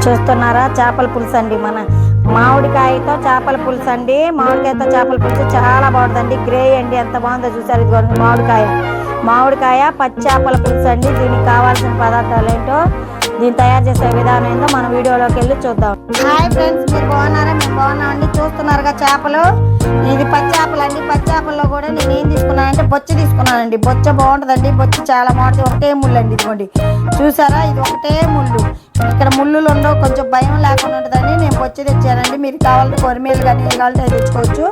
చూస్తున్నారా చేపల పులుసు అండి. మన మామిడికాయతో చేపల పులుసు అండి. మామిడికాయతో చేపల పులుసు చాలా బాగుంటుందండి. గ్రే అండి, ఎంత బాగుందో చూసారు. ఇది మామిడికాయ పచ్చి చేపల పులుసు అండి. దీనికి కావాల్సిన పదార్థాలు ఏంటో, దీన్ని తయారు చేసే విధానం ఏంటో మన వీడియోలోకి వెళ్ళి చూద్దాం. హాయ్ ఫ్రెండ్స్, మీరు బాగున్నారా? మేము బాగున్నామండి. చూస్తున్నారుగా చేపలు. ఇది పచ్చి చేపలు అండి. పచ్చి చేపల్లో కూడా నేను ఏం తీసుకున్నానంటే బొచ్చు తీసుకున్నానండి. బొచ్చ బాగుంటుందండి. బొచ్చు చాలా బాగుంటుంది. ఒకటే ముళ్ళు అండి. ఇదిగోండి చూసారా, ఇది ఒకటే ముళ్ళు. ఇక్కడ ముళ్ళులు ఉండవు, కొంచెం భయం లేకుండా ఉంటుందని నేను బొచ్చు తెచ్చానండి. మీరు కావాలంటే కొరిమేలు కానీ కావాలంటే తెచ్చుకోవచ్చు.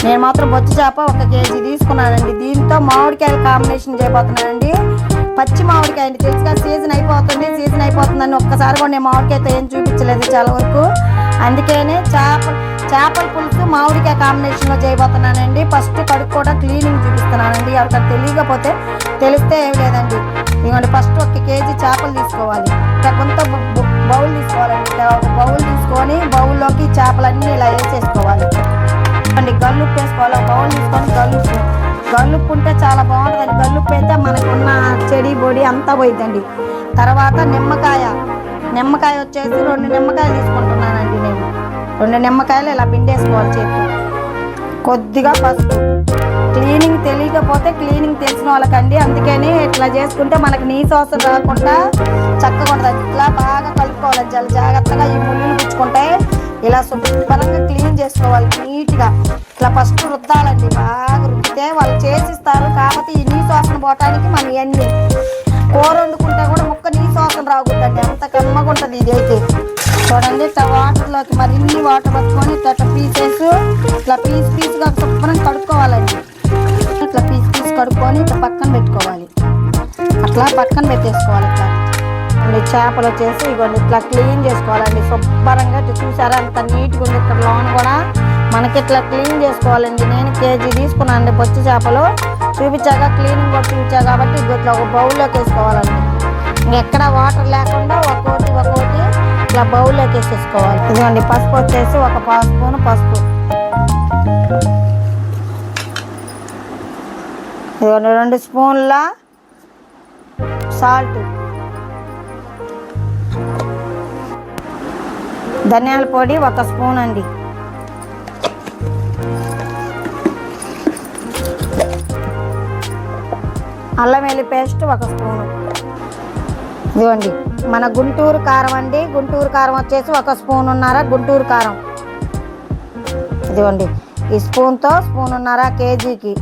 నేను మాత్రం బొచ్చు చేప 1 కేజీ తీసుకున్నానండి. దీంతో మామిడికాయలు కాంబినేషన్ చేయబోతున్నానండి. పచ్చి మామిడికాయ అండి. తెలుసుగా సీజన్ అయిపోతుందని ఒక్కసారి కూడా నేను మామిడికాయతో ఏం చూపించలేదు చాలా వరకు. అందుకనే చేపల పులుసు మామిడికాయ కాంబినేషన్లో చేయబోతున్నానండి. ఫస్ట్ కడుక్కు కూడా క్లీనింగ్ చూపిస్తున్నానండి. ఎవరికైనా తెలియకపోతే తెలిస్తే ఏం లేదండి. ఇదిగోండి, ఫస్ట్ 1 కేజీ చేపలు తీసుకోవాలి. కొంత బౌల్ తీసుకోవాలండి. ఒక బౌల్ తీసుకొని బౌల్లోకి చేపలన్నీ ఇలా వేసేసుకోవాలి అండి. గల్లుప్పు వేసుకోవాలి. ఒక బౌల్ తీసుకొని గల్లుప్పు ఉంటే చాలా బాగుంటుందండి. గల్లుప్పు అయితే మనకున్న చెడి బొడి అంతా పోయిద్దండి. తర్వాత నిమ్మకాయ వచ్చేసి 2 నిమ్మకాయలు తీసుకుంటున్నానండి. నేను 2 నిమ్మకాయలు ఇలా పిండేసుకోవాలి చేతితో. కొద్దిగా పసుపు. క్లీనింగ్ తెలియకపోతే క్లీనింగ్ తెలిసిన వాళ్ళకండి. అందుకని ఇట్లా చేసుకుంటే మనకి నీసు అవసరం రాకుండా చక్కగా ఉంటుంది. ఇట్లా బాగా కలుపుకోవాలి. చాలా జాగ్రత్తగా ఈ ముళ్ళు పుచ్చుకుంటే ఇలా శుభ్రంగా క్లీన్ చేసుకోవాలి నీట్గా. ఇట్లా ఫస్ట్ రుద్దాలండి. బాగా రుద్దితే వాళ్ళు చేసిస్తారు. కాబట్టి ఈ నీసు వాసన పోవటానికి మనం ఇవన్నీ కూర వండుకుంటే కూడా ముక్క నీసు వాసన రాకూడదండి. అంత కమ్మగా ఉంటుంది ఇది అయితే. చూడండి, ఇట్లా వాటర్లోకి మరిన్ని వాటర్ పట్టుకొని ఇట్లా ఇట్లా పీస్గా శుభ్రంగా కడుక్కోవాలండి. ఇట్లా పీస్ కడుక్కొని ఇట్లా పక్కన పెట్టుకోవాలి. అట్లా పక్కన పెట్టేసుకోవాలి. ఇట్లా అన్ని చేపలు వచ్చేసి ఇగోండి ఇట్లా క్లీన్ చేసుకోవాలండి శుభ్రంగా. చూసారా ఎంత నీట్గా ఉంది. ఇక్కడ లోన్ కూడా మనకి ఇట్లా క్లీన్ చేసుకోవాలండి. నేను కేజీ తీసుకున్నానండి బొచ్చు చేపలు. చూపించాక క్లీనింగ్ కూడా చూపించా కాబట్టి ఇట్లా ఒక బౌల్లోకి వేసుకోవాలండి. ఇంకెక్కడ వాటర్ లేకుండా ఒక్కొక్కటి ఇట్లా బౌల్లోకి వేసేసుకోవాలి. ఇదిగోండి, పసుపు వచ్చేసి 1 స్పూన్ పసుపు. ఇదిగోండి 2 స్పూన్ల సాల్ట్. ధనియాల పొడి 1 స్పూన్ అండి. అల్లం వెల్లుల్లి పేస్ట్ 1 స్పూను. ఇదిగోండి మన గుంటూరు కారం అండి. గుంటూరు కారం వచ్చేసి 1 స్పూనున్నర గుంటూరు కారం. ఇదిగోండి ఈ స్పూన్తో స్పూనున్నర కేజీకి.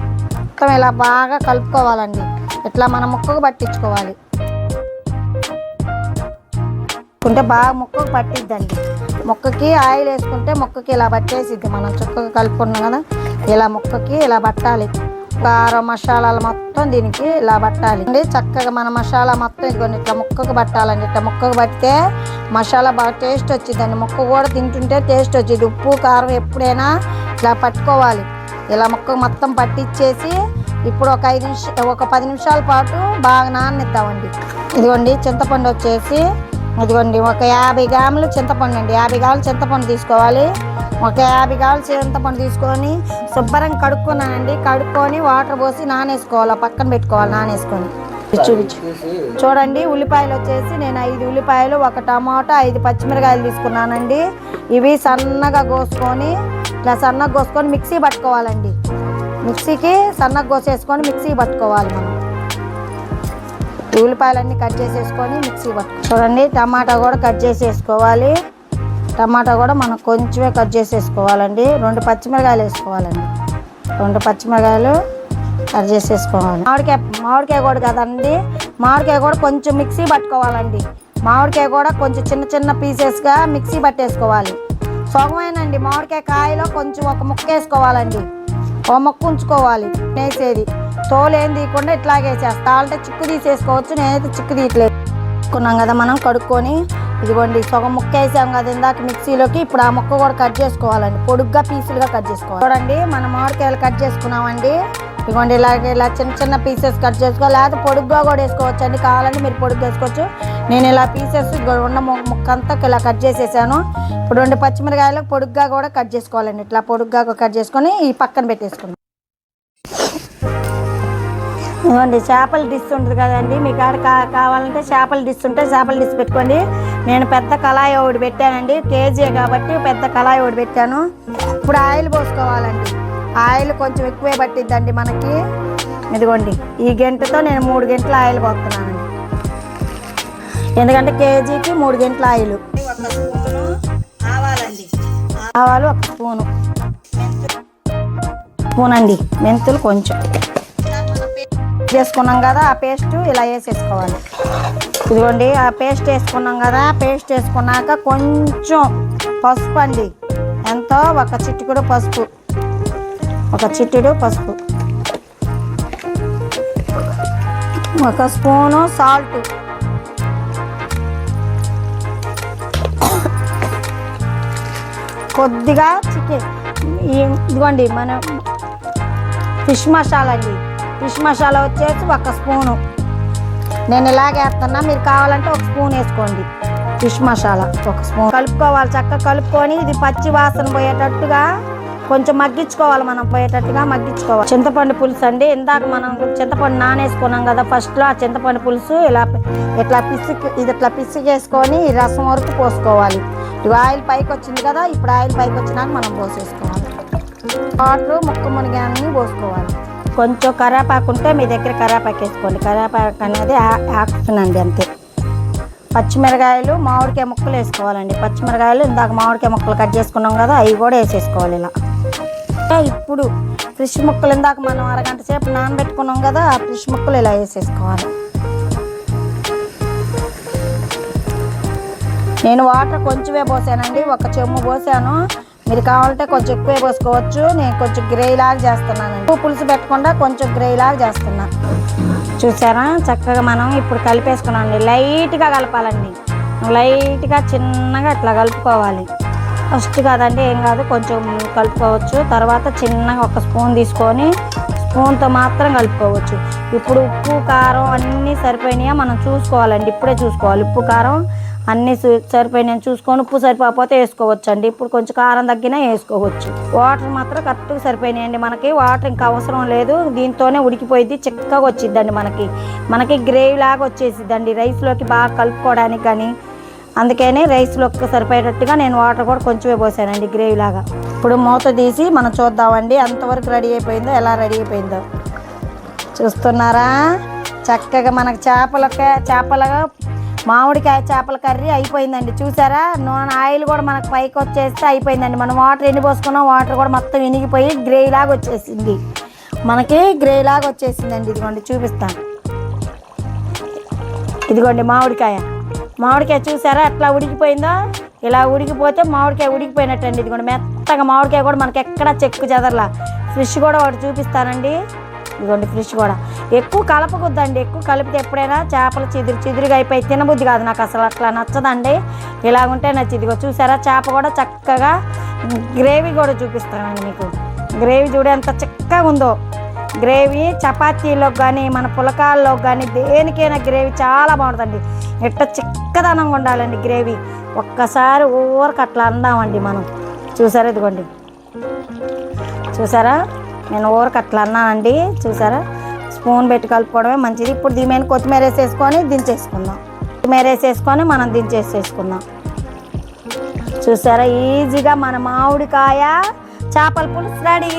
మొత్తం ఇలా బాగా కలుపుకోవాలండి. ఇట్లా మన ముక్కకు పట్టించుకోవాలి. ఉంటే బాగా ముక్కకు పట్టిద్దండి. ముక్కకి ఆయిల్ వేసుకుంటే ముక్కకి ఇలా పట్టేసిద్ది. మనం చుక్కగా కలుపుకున్నాం కదా, ఇలా ముక్కకి ఇలా పట్టాలి. కారం మసాలాలు మొత్తం దీనికి ఇలా పట్టాలి అండి. చక్కగా మన మసాలా మొత్తం ఇదిగోండి ఇట్లా ముక్కకు పట్టాలండి. ఇట్లా ముక్కకు పట్టితే మసాలా బాగా టేస్ట్ వచ్చిందండి. ముక్క కూడా తింటుంటే టేస్ట్ వచ్చింది. ఉప్పు కారం ఎప్పుడైనా ఇట్లా పట్టుకోవాలి. ఇలా ముక్కకు మొత్తం పట్టించేసి ఇప్పుడు ఒక 10 నిమిషాల పాటు బాగా నాననిద్దామండి. ఇదిగోండి చింతపండు వచ్చేసి ఇదిగోండి ఒక 50 గ్రాములు చింతపండు అండి. 50 గ్రాములు చింతపండు తీసుకోవాలి. ఒక 50 గ్రాములు చింతపండు తీసుకొని శుభ్రంగా కడుక్కున్నానండి. కడుక్కొని వాటర్ పోసి నానేసుకోవాలి. పక్కన పెట్టుకోవాలి. నానేసుకొని చూడండి, ఉల్లిపాయలు వచ్చేసి నేను 5 ఉల్లిపాయలు, 1 టమాటా, 5 పచ్చిమిరకాయలు తీసుకున్నానండి. ఇవి సన్నగా కోసుకొని ఇట్లా సన్నగా కోసుకొని మిక్సీ పట్టుకోవాలండి. మిక్సీకి సన్నగా కోసేసుకొని మిక్సీ పట్టుకోవాలి. మనం ఈ ఉల్లిపాయలన్నీ కట్ చేసేసుకొని మిక్సీ పట్టుకోవాలి. చూడండి, టమాటా కూడా కట్ చేసేసుకోవాలి. టమాటా కూడా మనం కొంచెమే కట్ చేసేసుకోవాలండి. 2 పచ్చిమిరకాయలు వేసుకోవాలండి. 2 పచ్చిమిరకాయలు కట్ చేసేసుకోవాలి. మామిడికాయ కూడా కదండి. మామిడికాయ కూడా కొంచెం మిక్సీ పట్టుకోవాలండి. మామిడికాయ కూడా కొంచెం చిన్న పీసెస్గా మిక్సీ పట్టేసుకోవాలి. సగమేనండి మామిడికాయ కాయలో కొంచెం 1 ముక్క వేసుకోవాలండి. 1 ముక్క ఉంచుకోవాలి. వేసేది తోలు ఏం తీయకుండా ఇట్లాగే వేసేస్తా. అంటే చిక్కు తీసేసుకోవచ్చు. నేనైతే చిక్కు తీయట్లేదు. వేసుకున్నాం కదా మనం కడుక్కొని. ఇదిగోండి సగం ముక్క వేసాం కదా ఇందాక మిక్సీలోకి. ఇప్పుడు ఆ ముక్క కూడా కట్ చేసుకోవాలండి. పొడుగ్గా పీసులుగా కట్ చేసుకోవాలి. చూడండి, మనం మామిడికాయలు కట్ చేసుకున్నామండి. ఇదిగోండి ఇలా చిన్న పీసెస్ కట్ చేసుకోవాలి. లేకపోతే పొడుగ్గా కూడా వేసుకోవచ్చు అండి. కావాలంటే మీరు పొడుగ్గా వేసుకోవచ్చు. నేను ఇలా పీసెస్ ఉన్న ముక్క అంతా ఇలా కట్ చేసేసాను. ఇప్పుడు 2 పచ్చిమిరకాయలు పొడుగ్గా కూడా కట్ చేసుకోవాలండి. ఇట్లా పొడుగ్గా కట్ చేసుకొని ఈ పక్కన పెట్టేసుకున్నాం. ఇదిగోండి చేపల డిష్ ఉంటుంది కదండి, మీ కాడ కావాలంటే చేపల డిష్ ఉంటే చేపల డిష్ పెట్టుకోండి. నేను పెద్ద కళాయి ఒకటి పెట్టానండి, కేజీ కాబట్టి పెద్ద కళాయి ఒకటి పెట్టాను. ఇప్పుడు ఆయిల్ పోసుకోవాలండి. ఆయిల్ కొంచెం ఎక్కువే పట్టిద్దండి మనకి. ఇదిగోండి ఈ గంటతో నేను 3 గంటల ఆయిల్ పోస్తున్నానండి, ఎందుకంటే కేజీకి 3 గంటల ఆయిల్. 1 స్పూను ఆవాలండి, ఆవాలు 1 స్పూను, స్పూన్ అండి మెంతులు కొంచెం చేసుకున్నాం కదా, ఆ పేస్ట్ ఇలా వేసేసుకోవాలి. ఇదిగోండి ఆ పేస్ట్ వేసుకున్నాం కదా, పేస్ట్ వేసుకున్నాక కొంచెం పసుపు అండి, ఎంతో 1 చిటికెడు పసుపు, 1 చిటికెడు పసుపు, 1 స్పూను సాల్ట్, కొద్దిగా చికెన్, ఇదిగోండి మన ఫిష్ మసాలా అండి, ఫిష్ మసాలా వచ్చేసి 1 స్పూను. నేను ఇలాగే వేస్తున్నా, మీరు కావాలంటే 1 స్పూన్ వేసుకోండి. ఫిష్ మసాలా 1 స్పూన్ కలుపుకోవాలి, చక్కగా కలుపుకొని ఇది పచ్చి వాసన పోయేటట్టుగా కొంచెం మగ్గించుకోవాలి, మనం పోయేటట్టుగా మగ్గించుకోవాలి. చింతపండు పులుసు అండి, ఇందాక మనం చింతపండు నానేసుకున్నాం కదా ఫస్ట్లో, ఆ చింతపండు పులుసు ఇట్లా పిసికేసుకొని ఈ రసం వరకు పోసుకోవాలి. ఇవి ఆయిల్ పైకి వచ్చింది కదా, ఇప్పుడు ఆయిల్ పైకి వచ్చినాక మనం పోసేసుకోవాలి. వాటర్ ముక్క మునిగాన్ని పోసుకోవాలి. కొంచెం కరివేపాకు ఉంటే మీ దగ్గర కరివేపాకు వేసుకోండి, కరివేపాకు అనేది ఆప్షన్ అండి అంతే. పచ్చిమిరకాయలు మామిడికాయ ముక్కలు వేసుకోవాలండి, పచ్చిమిరకాయలు ఇందాక మామిడికాయ ముక్కలు కట్ చేసుకున్నాం కదా, అవి కూడా వేసేసుకోవాలి ఇలా. ఇప్పుడు ఫిష్ ముక్కలు ఇందాక మనం అరగంట సేపు నానబెట్టుకున్నాం కదా, ఆ ఫిష్ ముక్కలు ఇలా వేసేసుకోవాలి. నేను వాటర్ కొంచెమే పోసానండి, 1 చెంబు పోసాను, మీరు కావాలంటే కొంచెం ఎక్కువే పోసుకోవచ్చు. నేను కొంచెం గ్రేవీ లాగా చేస్తున్నానండి, పులుసు పెట్టకుండా కొంచెం గ్రేవీ లాగా చేస్తున్నా. చూసారా చక్కగా మనం ఇప్పుడు కలిపేసుకున్నామండి. లైట్గా కలపాలండి, లైట్గా చిన్నగా అట్లా కలుపుకోవాలి. ఫస్ట్ కాదండి ఏం కాదు, కొంచెం కలుపుకోవచ్చు. తర్వాత చిన్నగా 1 స్పూన్ తీసుకొని స్పూన్తో మాత్రం కలుపుకోవచ్చు. ఇప్పుడు ఉప్పు కారం అన్నీ సరిపోయినాయా మనం చూసుకోవాలండి, ఇప్పుడే చూసుకోవాలి. ఉప్పు కారం అన్నీ సరిపోయినాయని చూసుకొని, ఉప్పు సరిపోతే వేసుకోవచ్చు అండి. ఇప్పుడు కొంచెం కారం తగ్గినా వేసుకోవచ్చు. వాటర్ మాత్రం కరెక్ట్గా సరిపోయినాయండి, మనకి వాటర్ ఇంకా అవసరం లేదు, దీంతోనే ఉడికిపోయింది, చిక్కగా వచ్చిద్దండి మనకి గ్రేవీ లాగా వచ్చేసిద్దండి రైస్లోకి బాగా కలుపుకోవడానికి. కానీ అందుకని రైస్లోకి సరిపోయేటట్టుగా నేను వాటర్ కూడా కొంచెమే పోసానండి గ్రేవీ లాగా. ఇప్పుడు మూత తీసి మనం చూద్దామండి ఎంతవరకు రెడీ అయిపోయిందో, ఎలా రెడీ అయిపోయిందో చూస్తున్నారా. చక్కగా మనకు చేపల మామిడికాయ చేపల కర్రీ అయిపోయిందండి. చూసారా నూనె ఆయిల్ కూడా మనకు పైకి వచ్చేస్తే అయిపోయిందండి. మనం వాటర్ ఎన్ని పోసుకున్నాం, వాటర్ కూడా మొత్తం వినిగిపోయి గ్రేవీ లాగా వచ్చేసింది, మనకి గ్రేవీ లాగా వచ్చేసిందండి. ఇదిగోండి చూపిస్తాను, ఇదిగోండి మామిడికాయ చూసారా ఎట్లా ఉడికిపోయిందో. ఇలా ఉడికిపోతే మామిడికాయ ఉడికిపోయినట్టు అండి. ఇదిగోండి మెత్తగా మామిడికాయ కూడా మనకి ఎక్కడ చెక్కు చెదరలా. ఫిష్ కూడా ఒకటి చూపిస్తానండి, ఇదిగోండి ఫిష్ కూడా. ఎక్కువ కలపకూడదండి, ఎక్కువ కలిపితే ఎప్పుడైనా చేపలు చిదురుగా అయిపోయి తినబుద్ధి కాదు, నాకు అసలు అట్లా నచ్చదండి. ఇలాగుంటే నచ్చింది. ఇదిగో చూసారా చేప కూడా చక్కగా. గ్రేవీ కూడా చూపిస్తానండి మీకు, గ్రేవీ చూడే ఎంత చక్కగా ఉందో. గ్రేవీ చపాతీలోకి కానీ మన పులకాల్లోకి కానీ దేనికైనా గ్రేవీ చాలా బాగుంటుందండి. ఎట్ట చిక్కదనంగా ఉండాలండి గ్రేవీ. ఒక్కసారి ఊరికి అట్లా అందామండి మనం. చూసారా ఇదిగోండి, చూసారా నేను ఊరికి అట్లా అన్నానండి. చూసారా స్పూన్ పెట్టి కలుపుకోవడమే మంచిది. ఇప్పుడు దీని మీద కొత్తిమీర వేసేసుకొని దించేసుకుందాం, కొత్తిమీర వేసేసుకొని మనం దించేసేసుకుందాం. చూసారా ఈజీగా మన మామిడికాయ చేపల పులుసు రెడీ.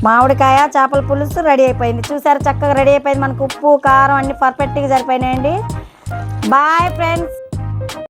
మామిడికాయ చేపల పులుసు రెడీ అయిపోయింది. చూసారా చక్కగా రెడీ అయిపోయింది. మనకు ఉప్పు కారం అన్నీ పర్ఫెక్ట్గా సరిపోయినాయండి. Bye friends.